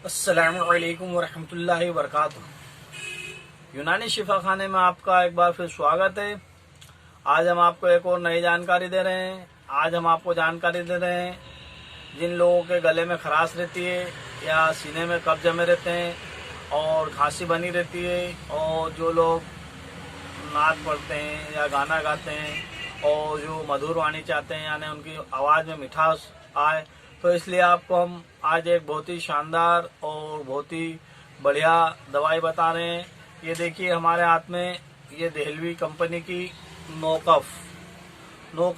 अस्सलामुअलैकुम वरहमतुल्लाहि वबरकातुहू। यूनानी शिफा खाने में आपका एक बार फिर स्वागत है। आज हम आपको एक और नई जानकारी दे रहे हैं। आज हम आपको जानकारी दे रहे हैं जिन लोगों के गले में खराश रहती है या सीने में कब्ज जमे रहते हैं और खांसी बनी रहती है, और जो लोग नाच पढ़ते हैं या गाना गाते हैं और जो मधुर वाणी चाहते हैं, यानी उनकी आवाज़ में मिठास आए, तो इसलिए आपको हम आज एक बहुत ही शानदार और बहुत ही बढ़िया दवाई बता रहे हैं। ये देखिए हमारे हाथ में, ये देहलवी कंपनी की नो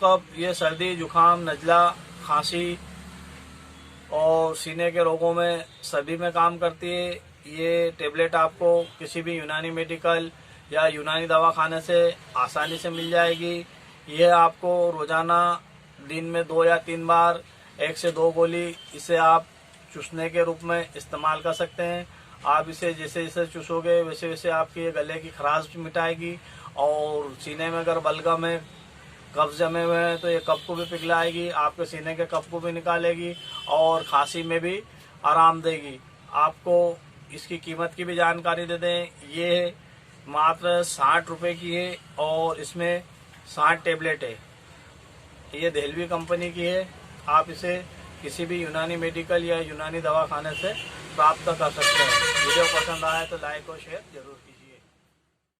कफ ये सर्दी जुखाम नज़ला खांसी और सीने के रोगों में सभी में काम करती है। ये टेबलेट आपको किसी भी यूनानी मेडिकल या यूनानी दवा खाने से आसानी से मिल जाएगी। यह आपको रोजाना दिन में 2 या 3 बार 1 से 2 गोली इसे आप चूसने के रूप में इस्तेमाल कर सकते हैं। आप इसे जैसे जैसे चूसोगे वैसे वैसे आपके गले की खराश मिटाएगी, और सीने में अगर बलगम है, कब्ज जमे हुए हैं, तो ये कफ को भी पिघलाएगी, आपके सीने के कफ को भी निकालेगी और खांसी में भी आराम देगी। आपको इसकी कीमत की भी जानकारी दे दें। ये मात्र 60 रुपये की है और इसमें 60 टेबलेट है। ये देहलवी कंपनी की है। आप इसे किसी भी यूनानी मेडिकल या यूनानी दवा खाने से प्राप्त कर सकते हैं। वीडियो पसंद आए तो लाइक और शेयर जरूर कीजिए।